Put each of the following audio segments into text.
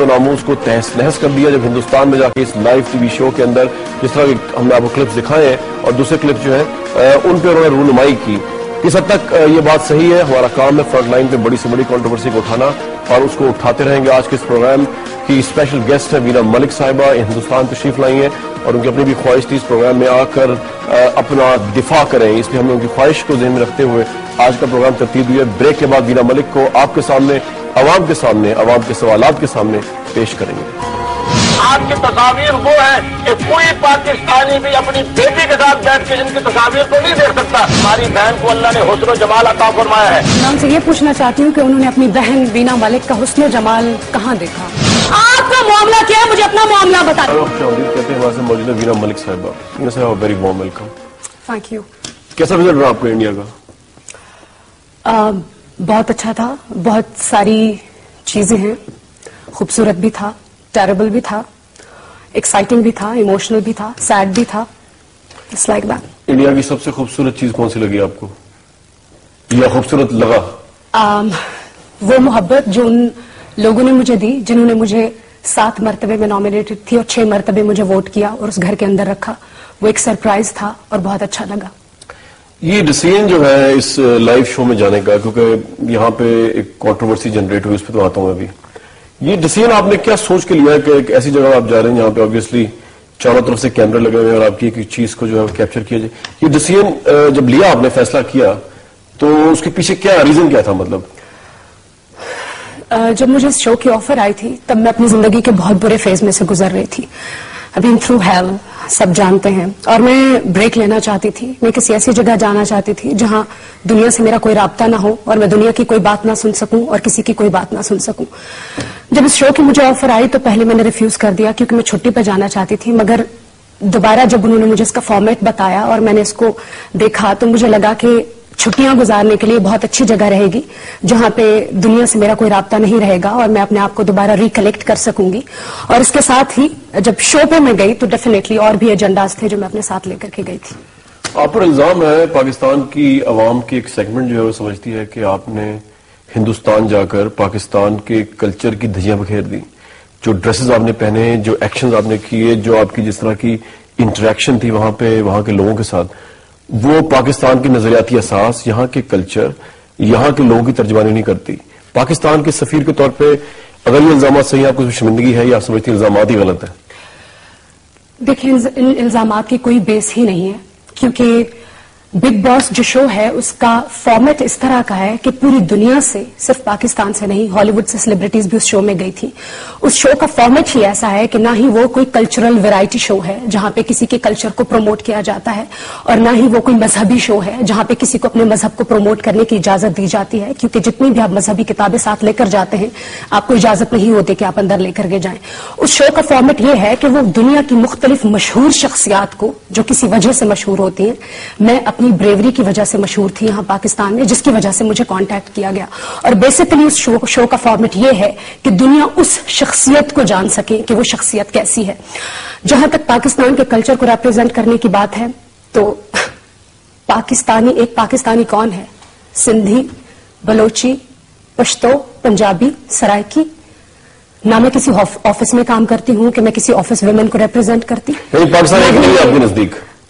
तो नामूस को तहस नहस कर दिया जब हिंदुस्तान में जाके इस लाइव टीवी शो के अंदर जिस तरह के हमने आपको क्लिप्स दिखाए हैं और दूसरे क्लिप जो है उन पे उन्होंने रूनुमाई की। किस हद तक ये बात सही है, हमारा काम है फ्रंट लाइन पे बड़ी से बड़ी कंट्रोवर्सी को उठाना और उसको उठाते रहेंगे। आज के इस प्रोग्राम की स्पेशल गेस्ट है वीना मलिक साहिबा, हिंदुस्तान तशरीफ लाई हैं और उनकी अपनी भी ख्वाहिश थी इस प्रोग्राम में आकर अपना दिफा करें, इसलिए हमने उनकी ख्वाहिश को ज़हन में रखते हुए आज का प्रोग्राम तरतीब हुई है। ब्रेक के बाद वीना मलिक को आपके सामने, अवाम के सामने, अवाम के सवालात के सामने पेश करेंगे। आपकी तस्वीर वो है कि कोई पाकिस्तानी भी अपनी बेटी के साथ बैठ के इनकी तस्वीर को नहीं देख सकता। हमारी बहन को अल्लाह ने हुस्न जमाल अता फरमाया है। मैं उनसे ये पूछना चाहती हूँ कि उन्होंने अपनी बहन वीना मलिक का हुस्न जमाल कहाँ देखा? आपका मामला क्या है, मुझे अपना मामला बताइए। कहते हैं हमारे से मौजूद है वीना मलिक साहिबा। वीना साहिबा, very warm welcome. Thank you. कैसा रिजल्ट रहा आपको इंडिया का? बहुत अच्छा था, बहुत सारी चीजें हैं, खूबसूरत भी था, टेरेबल भी था, एक्साइटिंग भी था, इमोशनल भी था, सैड भी था, इट्स लाइक दैट। इंडिया की सबसे खूबसूरत चीज कौन सी लगी आपको या खूबसूरत लगा? वो मोहब्बत जो उन लोगों ने मुझे दी जिन्होंने मुझे 7 मरतबे में नॉमिनेटेड थी और 6 मरतबे मुझे वोट किया और उस घर के अंदर रखा। वो एक सरप्राइज था और बहुत अच्छा लगा। ये डिसीजन जो है इस लाइव शो में जाने का, क्योंकि यहाँ पे एक कंट्रोवर्सी जनरेट हुई, उस पर तो आता हूँ अभी। ये डिसीजन आपने क्या सोच के लिया कि एक ऐसी जगह आप जा रहे हैं जहाँ पे ऑब्वियसली चारों तरफ से कैमरे लगे हुए हैं और आपकी एक चीज को जो है कैप्चर किया जाए? ये डिसीजन जब लिया, आपने फैसला किया, तो उसके पीछे क्या रीजन क्या था? मतलब जब मुझे इस शो की ऑफर आई थी तब मैं अपनी जिंदगी के बहुत बुरे फेज में से गुजर रही थी। अभी थ्रू हेल, सब जानते हैं, और मैं ब्रेक लेना चाहती थी। मैं किसी ऐसी जगह जाना चाहती थी जहां दुनिया से मेरा कोई राब्ता ना हो और मैं दुनिया की कोई बात ना सुन सकूं और किसी की कोई बात ना सुन सकूं। जब इस शो की मुझे ऑफर आई तो पहले मैंने रिफ्यूज कर दिया क्योंकि मैं छुट्टी पर जाना चाहती थी, मगर दोबारा जब उन्होंने मुझे इसका फॉर्मेट बताया और मैंने इसको देखा तो मुझे लगा कि छुट्टियां गुजारने के लिए बहुत अच्छी जगह रहेगी जहां पे दुनिया से मेरा कोई राब्ता नहीं रहेगा और मैं अपने आप को दोबारा रिकलेक्ट कर सकूंगी। और इसके साथ ही जब शो पे मैं गई तो डेफिनेटली और भी एजेंडाज थे जो मैं अपने साथ लेकर के गई थी। आप पर इल्जाम है पाकिस्तान की अवाम की एक सेगमेंट जो है वो समझती है कि आपने हिंदुस्तान जाकर पाकिस्तान के कल्चर की धज्जियां बिखेर दी। जो ड्रेसेस आपने पहने, जो एक्शंस आपने किए, जो आपकी जिस तरह की इंटरेक्शन थी वहां पे वहां के लोगों के साथ, वो पाकिस्तान की नजरियाती असास, यहाँ के कल्चर, यहाँ के लोगों की तर्जमानी नहीं करती। पाकिस्तान के सफीर के तौर पे अगर ये इल्जाम सही है, आपको शर्मिंदगी है या आप समझती इल्जाम ही गलत है? देखिए, इन इल्जामात की कोई बेस ही नहीं है क्योंकि बिग बॉस जो शो है उसका फॉर्मेट इस तरह का है कि पूरी दुनिया से, सिर्फ पाकिस्तान से नहीं, हॉलीवुड से सेलिब्रिटीज भी उस शो में गई थी। उस शो का फॉर्मेट ही ऐसा है कि ना ही वो कोई कल्चरल वैरायटी शो है जहां पे किसी के कल्चर को प्रमोट किया जाता है और ना ही वो कोई मजहबी शो है जहां पे किसी को अपने मजहब को प्रमोट करने की इजाजत दी जाती है, क्योंकि जितनी भी आप मजहबी किताबें साथ लेकर जाते हैं आपको इजाजत नहीं होती कि आप अंदर लेकर के जाएं। उस शो का फॉर्मेट ये है कि वो दुनिया की मुख्तलिफ मशहूर शख्सियात को, जो किसी वजह से मशहूर होती हैं, मैं अपनी ब्रेवरी की वजह से मशहूर थी यहाँ पाकिस्तान में, जिसकी वजह से मुझे कांटेक्ट किया गया। और बेसिकली उस शो का फॉर्मेट ये है कि दुनिया उस शख्सियत को जान सके कि वो शख्सियत कैसी है। जहां तक पाकिस्तान के कल्चर को रिप्रेजेंट करने की बात है तो एक पाकिस्तानी कौन है? सिंधी, बलोची, पश्तो, पंजाबी, सराइकी। ना मैं किसी ऑफिस में काम करती हूँ कि मैं किसी ऑफिस वुमेन को रिप्रेजेंट करती।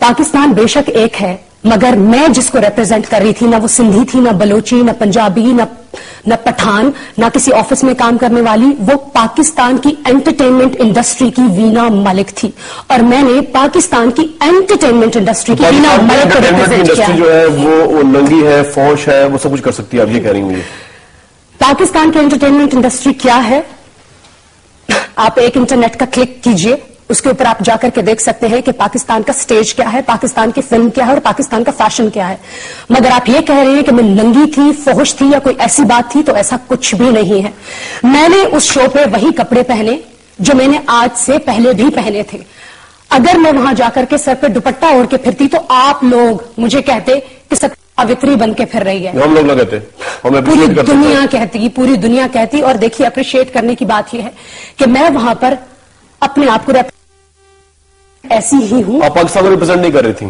पाकिस्तान बेशक एक है, मगर मैं जिसको रिप्रेजेंट कर रही थी ना वो सिंधी थी, ना बलोची, ना पंजाबी, ना पठान, ना किसी ऑफिस में काम करने वाली, वो पाकिस्तान की एंटरटेनमेंट इंडस्ट्री की वीना मलिक थी और मैंने पाकिस्तान की एंटरटेनमेंट इंडस्ट्री की वीना मलिक को रिप्रेजेंट किया। जो है वो नंगी है, फौश है, वो सब कुछ कर सकती है, आप ये कह रही हैं? पाकिस्तान की एंटरटेनमेंट इंडस्ट्री क्या है? आप एक इंटरनेट का क्लिक कीजिए, उसके ऊपर आप जाकर के देख सकते हैं कि पाकिस्तान का स्टेज क्या है, पाकिस्तान की फिल्म क्या है और पाकिस्तान का फैशन क्या है। मगर आप ये कह रहे हैं कि मैं नंगी थी, फौश थी या कोई ऐसी बात थी, तो ऐसा कुछ भी नहीं है। मैंने उस शो पे वही कपड़े पहने जो मैंने आज से पहले भी पहने थे। अगर मैं वहां जाकर के सर पे दुपट्टा ओढ़ के फिरती तो आप लोग मुझे कहते कि सावित्री बन के फिर रही है। हम लोग कहते, पूरी दुनिया कहती। और देखिए, अप्रिशिएट करने की बात यह है कि मैं वहां पर अपने आप को ऐसी ही हूं। आप पाकिस्तान को रिप्रेजेंट नहीं कर रही थी?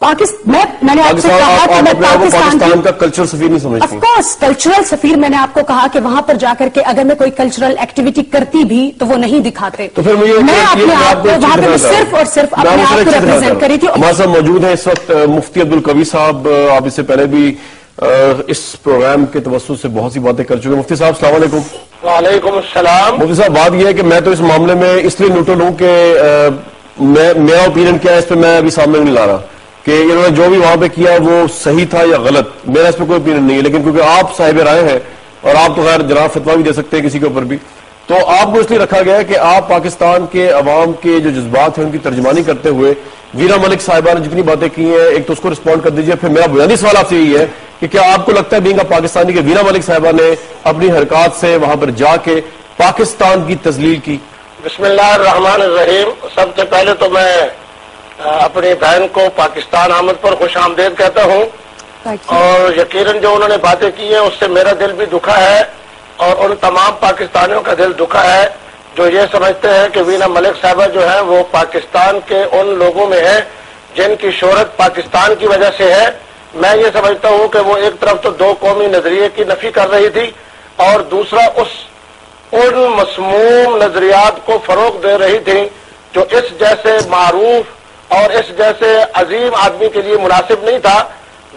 میں نے آپ سے کہا کہ میں پاکستان کا کلچرل سفیر نہیں سمجھتی. آف کورس کلچرل سفیر میں نے آپ کو کہا کہ وہاں پر جا کر کے اگر میں کوئی کلچرل ایکٹیویٹی کرتی بھی تو وہ نہیں دکھاتے. تو پھر میں اپنے آپ کو وہاں پہ صرف اور صرف اپنے آپ کو ریپرزینٹ کری تھی. ہمارے ساتھ موجود ہیں اس وقت مفتی عبدالقوی صاحب. آپ اس سے پہلے بھی اس پروگرام کے توسط سے بہت سی باتیں کر چکے ہیں. مفتی صاحب السلام علیکم. وعلیکم السلام. مفتی صاحب بات یہ ہے کہ میں تو اس معاملے میں اس لیے نیوٹرل ہوں کہ میرا اوپینین کیا ہے اس پہ میں ابھی سامنے نہیں لا رہا کہ انہوں نے جو بھی وہاں پہ کیا وہ صحیح تھا یا غلط. میرا اس پہ کوئی اوپینین نہیں ہے, لیکن کیونکہ آپ صاحب رائے ہیں اور آپ تو غیر جناب فتویٰ بھی دے سکتے ہیں کسی کے اوپر بھی, تو آپ کو اس لیے رکھا گیا ہے کہ آپ پاکستان کے عوام کے جو جذبات ہیں ان کی ترجمانی کرتے ہوئے ویرا ملک صاحبہ نے جتنی باتیں کی ہیں ایک تو اس کو رسپونڈ کر دیجئے. پھر میرا بنیادی سوال آپ سے یہی ہے کہ کیا آپ کو لگتا ہے بینگ پاکستانی کہ ویرا ملک صاحبہ نے اپنی حرکات سے وہاں پر جا کے پاکستان کی تذلیل کی؟ بسم اللہ الرحمن الرحیم. سب سے پہلے تو میں اپنی بہن کو پاکستان آمد پر خوش آمدید کہتا ہوں, اور یقیناً جو انہوں نے باتیں کی ہیں اس سے میرا دل بھی دکھا ہے اور ان تمام پاکستانیوں کا دل دکھا ہے جو یہ سمجھتے ہیں کہ وینا ملک صاحبہ جو ہے وہ پاکستان کے ان لوگوں میں ہیں جن کی شہرت پاکستان کی وجہ سے ہے. میں یہ سمجھتا ہوں کہ وہ ایک طرف تو دو قومی نظریے کی نفی کر رہی تھی اور دوسرا ان مسموم نظریات کو فروغ دے رہی تھی جو اس جیسے معروف اور اس جیسے عظیم آدمی کے لیے مناسب نہیں تھا.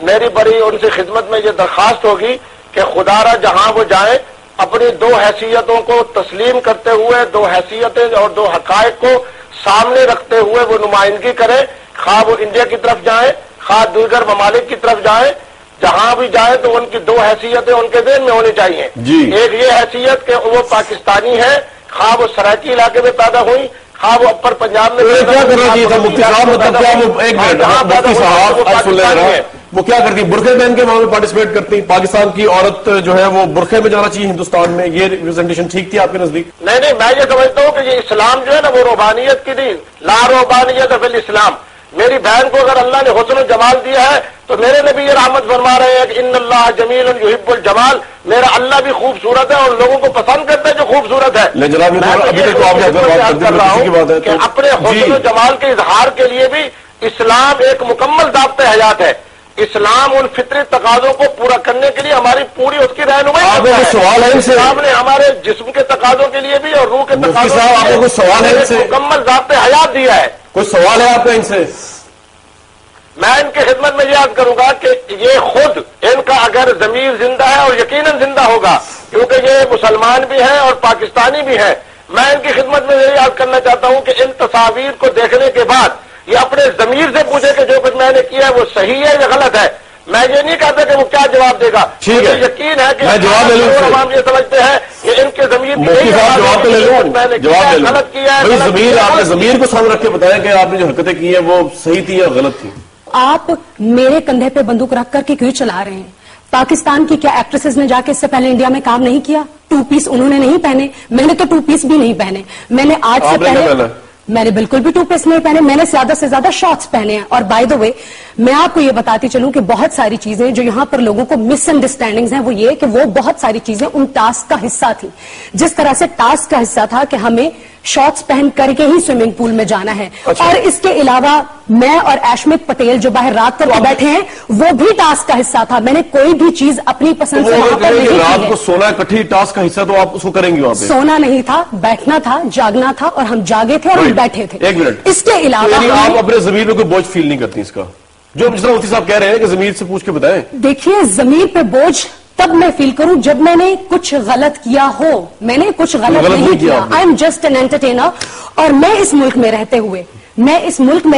میری بڑی ان سے خدمت میں یہ درخواست ہوگی کہ خدا را جہاں وہ جائیں اپنی دو حیثیتوں کو تسلیم کرتے ہوئے, دو حیثیتیں اور دو حقائق کو سامنے رکھتے ہوئے وہ نمائندگی کریں, خواہ وہ انڈیا کی طرف جائیں خواہ دیگر ممالک کی طرف جائیں. جہاں بھی جائیں تو ان کی دو حیثیتیں ان کے ذہن میں ہونی چاہیے. ایک یہ حیثیت کہ وہ پاکستانی ہے, خواہ وہ سرائکی علاقے میں پیدا ہوئی خواہ وہ اپر پنجاب میں وہ کیا کرتی ہے برقعے پہن کے وہاں پہ پارٹیسپیٹ کرتی. پاکستان کی عورت جو ہے وہ برقعے میں جانا چاہیے ہندوستان میں, یہ ریپرزنٹیشن ٹھیک تھی آپ کے نزدیک؟ نہیں, میں یہ سمجھتا ہوں کہ یہ اسلام جو ہے نا وہ روحانیت کی نہیں, لا روحانیت فی الاسلام. میری بہن کو اگر اللہ نے حسن و جمال دیا ہے تو میرے نبی یہ رحمت فرما رہے ہیں کہ ان اللہ جمیل یحب الجمال. میرا اللہ بھی خوبصورت ہے اور لوگوں کو پسند کرتا ہے جو خوبصورت ہے. میں کر رہا ہوں کہ اپنے حسن و جمال کے اظہار کے لیے بھی اسلام ایک مکمل ضابطۂ حیات ہے. اسلام ان فطری تقاضوں کو پورا کرنے کے لیے ہماری پوری اس کی رہنمائی ہے. اسلام نے ہمارے جسم کے تقاضوں کے لیے بھی اور روح کے تقاضوں کو مکمل ضابطۂ حیات دیا ہے. کوئی سوال ہے آپ کا ان سے؟ میں ان کی خدمت میں یاد کروں گا کہ یہ خود ان کا اگر ضمیر زندہ ہے اور یقیناً زندہ ہوگا کیونکہ یہ مسلمان بھی ہیں اور پاکستانی بھی ہیں, میں ان کی خدمت میں یہ یاد کرنا چاہتا ہوں کہ ان تصاویر کو دیکھنے کے بعد یہ اپنے ضمیر سے پوچھے کہ جو کچھ میں نے کیا ہے وہ صحیح ہے یا غلط ہے. میں یہ نہیں کہتا کہ وہ کیا جواب دے گا. ٹھیک ہے, یقین ہے کہ عوام یہ سمجھتے ہیں کہ ان کے ضمیر غلط کیا ہے. آپ نے ضمیر کو سامنے رکھ کے بتایا کہ آپ نے جو حرکتیں کی ہیں وہ صحیح تھی یا غلط تھی. آپ میرے کندھے پہ بندوق رکھ کر کے کیوں چلا رہے ہیں؟ پاکستان کی کیا ایکٹریسز نے جا کے اس سے پہلے انڈیا میں کام نہیں کیا؟ 2 پیس انہوں نے نہیں پہنے, میں نے تو 2 پیس بھی نہیں پہنے. میں نے آج سے پہلے میں نے بالکل بھی 2 پیس نہیں پہنے, میں نے زیادہ سے زیادہ شارٹس پہنے ہیں. اور بائی دا وے میں آپ کو یہ بتاتی چلوں کہ بہت ساری چیزیں جو یہاں پر لوگوں کو مس انڈرسٹینڈنگز ہیں وہ یہ کہ وہ بہت ساری چیزیں ان ٹاسک کا حصہ تھی. جس طرح سے ٹاسک کا حصہ تھا کہ ہمیں شارٹس پہن کر کے ہی سوئمنگ پول میں جانا ہے, اور اس کے علاوہ میں اور ایشمت پٹیل جو باہر رات کر کے بیٹھے ہیں وہ بھی ٹاسک کا حصہ تھا. میں نے کوئی بھی چیز اپنی پسند سے وہاں پر نہیں کی ہے. رات کو سونا کٹھی ٹاسک کا حصہ تو آپ اس کو کریں گے وہاں پہ؟ سونا نہیں تھا, بیٹھنا تھا, جاگنا تھا, اور ہم جاگے تھے اور ہم بیٹھے تھے. ایک منٹ, اس کے علاوہ آپ اپنے ضمیر میں کوئی بوجھ فیل نہیں کرتی اس کا جو جس طرح مفتی صاحب کہہ رہے ہیں کہ ضمیر سے پوچھ کے بتائیں؟ دیکھیے ضمیر پہ بوجھ تب میں فیل کروں جب میں نے کچھ غلط کیا ہو. میں نے کچھ غلط نہیں کیا. I am just an entertainer. اور میں اس ملک میں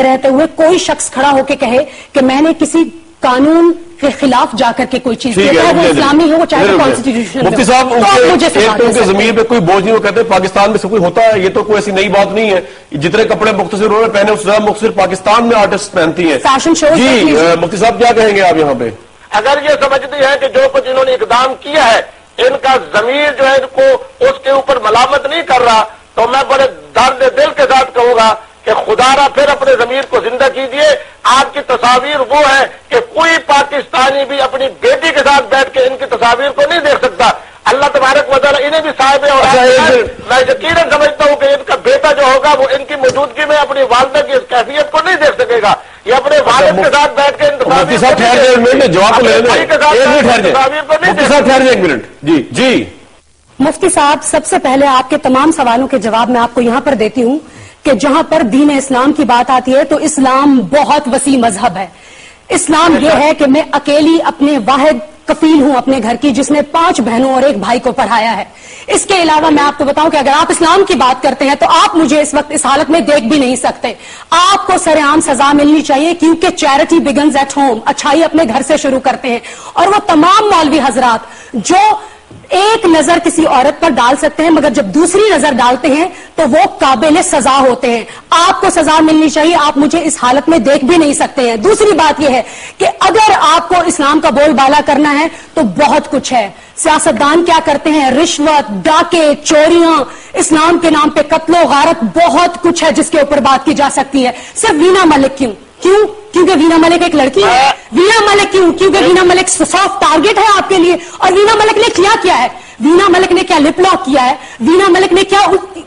رہتے ہوئے کوئی شخص کھڑا ہو کے کہے کہ میں نے کسی قانون کے خلاف جا کر کے کوئی چیز کی, چاہے وہ اسلامی ہو چاہے وہ کانسٹیٹیوشن. مفتی صاحب مجھے ضمیر پہ کوئی بوجھ نہیں, وہ کہتے ہیں پاکستان میں سب کچھ ہوتا ہے, یہ تو کوئی ایسی نئی بات نہیں ہے. جتنے کپڑے مختصر انہوں نے پہنے اس طرح مختصر پاکستان میں آرٹسٹ پہنتی ہیں. Fashion show. جی مفتی صاحب کیا کہیں گے آپ یہاں پہ؟ اگر یہ سمجھتی ہے کہ جو کچھ انہوں نے اقدام کیا ہے ان کا ضمیر جو ہے ان کو اس کے اوپر ملامت نہیں کر رہا تو میں بڑے درد دل کے ساتھ کہوں گا کہ خدا را پھر اپنے ضمیر کو زندہ کیجیے. آپ کی تصاویر وہ ہے کہ کوئی پاکستانی بھی اپنی بیٹی کے ساتھ بیٹھ کے ان کی تصاویر کو نہیں دیکھ سکتا. اللہ تبارک و تعالیٰ انہیں بھی صاحب ہے, اور میں یقیناً سمجھتا ہوں کہ ان کا بیٹا جو ہوگا وہ ان کی موجودگی میں اپنی والدہ کی اس کیفیت کو نہیں دیکھ سکے گا. یہ اپنے वालिद के साथ बैठ के मुफ्ती साहब ठहर जाए, एक मिनट जवाब तो ले लें, एक मिनट ठहर जाए, मुफ्ती साहब ठहर जाए एक मिनट। जी जी मुफ्ती साहब, सबसे पहले आपके तमाम सवालों के जवाब मैं आपको यहां पर देती हूं कि जहां पर दीन इस्लाम की बात आती है तो इस्लाम बहुत वसी मजहब है। इस्लाम यह है कि मैं अकेली अपने वाहिद कफील हूं अपने घर की, जिसने 5 बहनों और 1 भाई को पढ़ाया है। इसके अलावा मैं आपको बताऊं कि अगर आप इस्लाम की बात करते हैं तो आप मुझे इस वक्त इस हालत में देख भी नहीं सकते। आपको सरेआम सजा मिलनी चाहिए, क्योंकि चैरिटी बिगन्स एट होम, अच्छाई अपने घर से शुरू करते हैं। और वो तमाम मौलवी हजरात जो एक नजर किसी औरत पर डाल सकते हैं मगर जब दूसरी नजर डालते हैं तो वो काबिल सजा होते हैं। आपको सजा मिलनी चाहिए, आप मुझे इस हालत में देख भी नहीं सकते हैं। दूसरी बात यह है कि अगर आपको इस्लाम का बोलबाला करना है तो बहुत कुछ है। सियासतदान क्या करते हैं, रिश्वत, डाके, चोरियां, इस्लाम के नाम पे कत्लो गारत, बहुत कुछ है जिसके ऊपर बात की जा सकती है। सिर्फ वीना मलिक क्यों? क्योंकि वीना मलिक एक लड़की है। वीना मलिक क्योंकि वीना मलिक सॉफ्ट टारगेट है आपके लिए। और वीना मलिक ने क्या है? वीना मलिक ने क्या लिप लॉक किया है? वीना मलिक ने क्या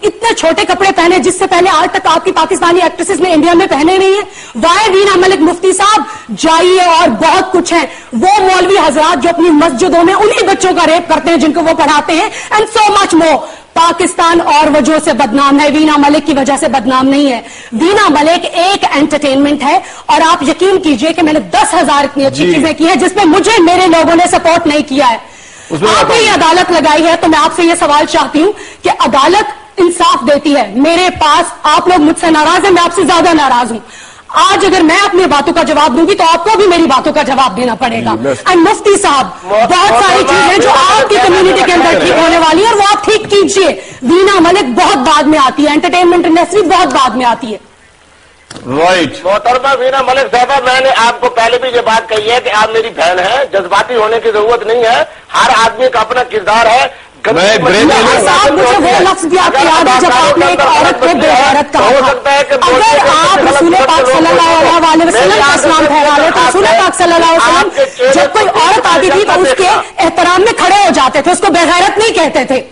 इतने छोटे कपड़े पहने जिससे पहले आज तक आपकी पाकिस्तानी एक्ट्रेसेस ने इंडिया में पहने नहीं है? वाई वीना मलिक? मुफ्ती साहब जाइए, और बहुत कुछ है। वो मौलवी हजरात जो अपनी मस्जिदों में उन्हीं बच्चों का रेप करते हैं जिनको वो पढ़ाते हैं, and so much more. Pakistan और वजह से बदनाम है, वीना मलिक की वजह से बदनाम नहीं है। वीना मलिक एक एंटरटेनमेंट है, और आप यकीन कीजिए कि मैंने 10,000 इतनी अच्छी चीजें की हैं जिसमें मुझे मेरे लोगों ने सपोर्ट नहीं किया है। आपने ये अदालत लगाई है तो मैं आपसे ये सवाल चाहती हूं कि अदालत इंसाफ देती है। मेरे पास आप लोग मुझसे नाराज हैं, मैं आपसे ज्यादा नाराज हूं। आज अगर मैं अपनी बातों का जवाब दूंगी तो आपको भी मेरी बातों का जवाब देना पड़ेगा। एंड मुफ्ती साहब, बहुत सारी चीजें जो आपकी कम्युनिटी के अंदर ठीक होने वाली है और वो आप ठीक कीजिए। वीना मलिक बहुत बाद में आती है, एंटरटेनमेंट इंडस्ट्री बहुत बाद में आती है। राइट मोहतरमा वीना मलिक साहबा, मैंने आपको पहले भी ये बात कही है कि आप मेरी बहन हैं, जज्बाती होने की जरूरत नहीं है। हर आदमी का अपना किरदार है। साहब मुझे वो लफ्ज भी आपको याद है जब आपने एक औरत को बेगैरत कहा था। अगर आप रसूल पाक सल्लल्लाहु अलैहि वसल्लम का इस्लाम फहरा ले तो रसूल पाक सल्लल्लाहु अलैहि वसल्लम जब कोई औरत आती थी तो उसके एहतराम में खड़े हो जाते थे, उसको बेगैरत नहीं कहते थे।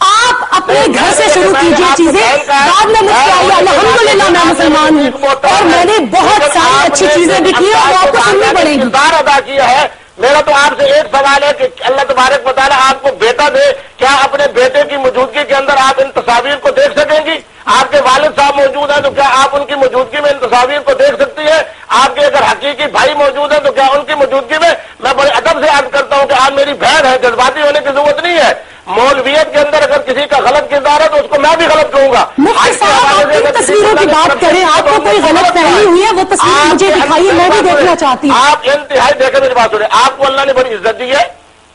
आप अपने घर से शुरू कीजिए चीजें, बाद में मुझसे आइए। अल्हम्दुलिल्लाह मैं मुसलमान हूँ और मैंने बहुत सारी अच्छी चीजें भी की और आपको सुननी पड़ेगी। अदा किया है। मेरा तो आपसे एक सवाल है कि अल्लाह तबारक व तआला आपको बेटा दे, क्या अपने बेटे की मौजूदगी के अंदर आप इन तस्वीर को देख सकेंगी? आपके वालिद साहब मौजूद हैं तो क्या आप उनकी मौजूदगी में इन तस्वीर को देख सकती है? आपके अगर हकीकी भाई मौजूद हैं तो क्या उनकी मौजूदगी में? मैं बड़े अदब से अर्ज करता हूं कि आप मेरी बहन है, जज्बाती होने की जरूरत नहीं है। मौलवियत के अंदर अगर किसी का गलत किरदार है तो उसको मैं भी गलत कहूंगा। मुफ्ती साहब आप तस्वीरों की बात करें, आपको कोई गलत फहमी हुई है वो तस्वीर मुझे दिखाइए, मैं भी देखना चाहती हूँ। आप इंतहाई देखें, मेरी बात सुने, आपको अल्लाह ने बड़ी इज्जत दी है,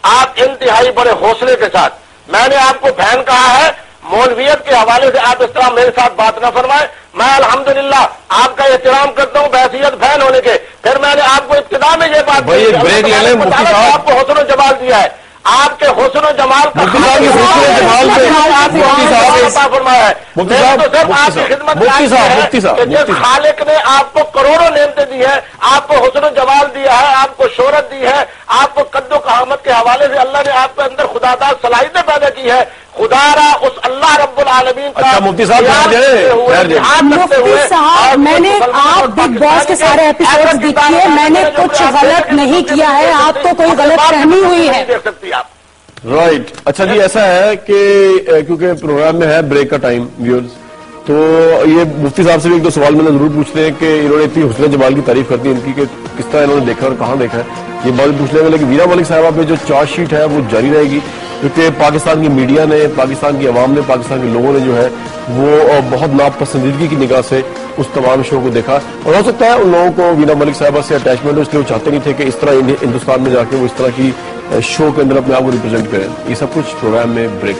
आप इंतहाई बड़े हौसले के साथ, मैंने आपको बहन कहा है, मौलवियत के हवाले से आप इस तरह मेरे साथ बात न फरमाए। मैं अल्हम्दुलिल्लाह आपका एहतराम करता हूँ बहसीयत बहन होने के। फिर मैंने आपको इब्तिदा में ये बात आपको हुस्न जमाल दिया है, आपके हुस्न जमाल का फरमाया है। तो सिर्फ आपकी खिदमत जिस खालिक ने आपको करोड़ों नेमतें दी है, आपको हुस्न जमाल दिया है, आपको शोहरत दी है, आपको कद्दो कहामत के हवाले से अल्लाह ने आपके अंदर खुदादार सलाहियतें पैदा की है। खुदारा उस अल्लाह रब्बुल आलमीन का। अच्छा मुफ्ती साहब, मुफ्ती साहब मैंने आप बिग बॉस के सारे एपिसोड्स देखिए, मैंने कुछ गलत नहीं किया है, आपको कोई गलत फहमी हुई है। देख सकती आप। राइट अच्छा जी, ऐसा है कि क्योंकि प्रोग्राम में है ब्रेक का टाइम व्यूअर्स, तो ये मुफ्ती साहब से भी एक दो सवाल मैंने जरूर पूछते हैं कि इन्होंने इतनी हुस्न जमाल की तारीफ करती है इनकी कि किस तरह इन्होंने देखा और कहाँ देखा है, ये बात पूछ लेंगे। लेकिन वीना मलिक साहबा पे जो चार्जशीट है वो जारी रहेगी, क्योंकि पाकिस्तान की मीडिया ने, पाकिस्तान की आवाम ने, पाकिस्तान के लोगों ने जो है वो बहुत नापसंदीदगी की निगाह से उस तमाम शो को देखा। और हो सकता है उन लोगों को वीना मलिक साहबा से अटैचमेंट हो, इसलिए वो चाहते नहीं थे कि इस तरह हिंदुस्तान में जाके वो इस तरह की शो के अंदर अपने आप को रिप्रेजेंट करें। ये सब कुछ प्रोग्राम में ब्रेक